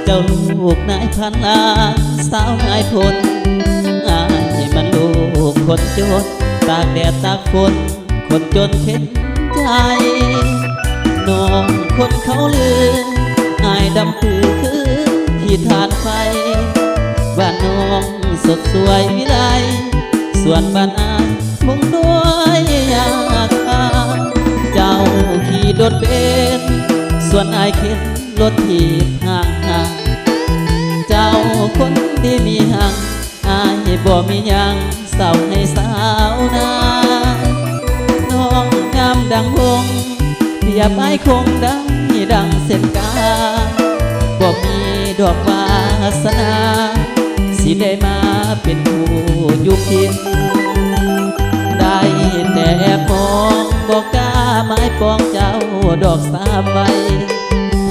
เจ้าลูกนายพันล้านสาวนายพลอายมันลูกคนจนตากแดดตากฝนคนจนเข็นใจน้องคนเขาลืออายดำปือคือที่ทานไฟบ้านน้องสดสวยวิไลส่วนบ้านอายมุงด้วยยาคาเจ้าขี่รถเบนซ์ส่วนอายเข็นรถที่ห่างห่างเจ้าคนดีมีหังอายบ่มียังเศร้าให้สาวนาน้องงามดังหงเปียบไอ้คงดังเส้นกาบ่มีดอกวาสนาสิได้มาเป็นผู้อยู่เพียงได้แต่มองบอกกล้าไม้ปองเจ้าดอกสามใบ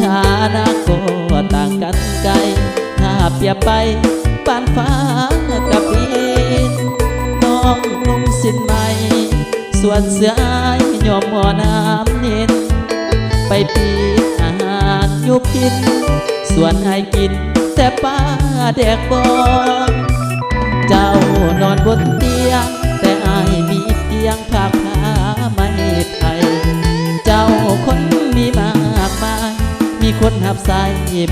ฐานะก็ต่างกันไกลถ้าเปรียบไปปานฟ้ากับดินน้องนุ่งสิ้นใหม่ส่วนเสื้ออายยอมห่อน้ำเน้นไปปีอาหารยุบกินส่วนให้กินแต่ป้าแดกบองเจ้านอนบนเตียงแต่อายมีเพียงผ้าผ้าไม่ไทยเจ้าคนมีมากมายมีคนหับใส่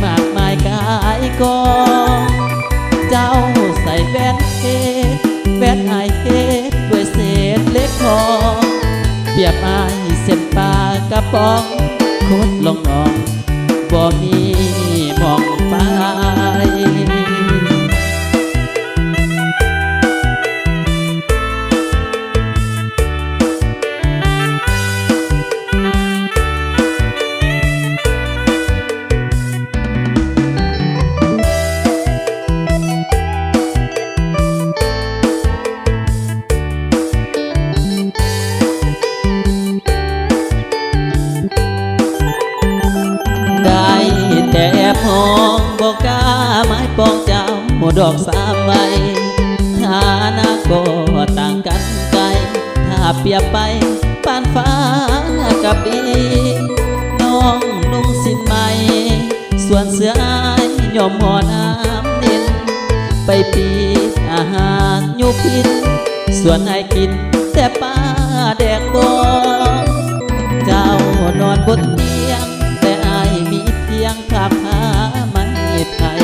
มากมายกายกองเจ้าใส่แว่นเฮ็ดแว่นอายเฮ็ดด้วยเศษเล็กทองเปรียบอายเส้นปากกระป๋องโคตรลงน้องบ่มีมองไปแต่แอบมองบอกกล้าไม้ปองเจ้าหมดดอกสามใบฐานะก็ต่างกันไกลถ้าเปรียบไปปานฟ้ากับดินน้องนุ่งสิ้นใหม่ส่วนเสื้ออายยอมห่อน้ำเน้นไปปีอาหารยุพินส่วนอายกินแต่ป้าแดกบองเจ้านอนบนเตียงแต่อายมีเพียงผ้าผ้าไม่ไทย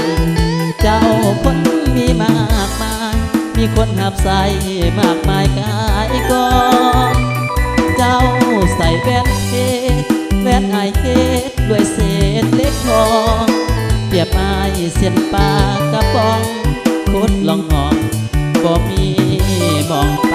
เจ้าคนมีมากมายมีคนหับใส่มากมายกายกองเจ้าใส่แว่นเฮ็ดแว่นอายเฮ็ดด้วยเศษเล็กทองเปรียบอายเส้นปากกระป๋องโคตรลองหอมบ่มีมองไป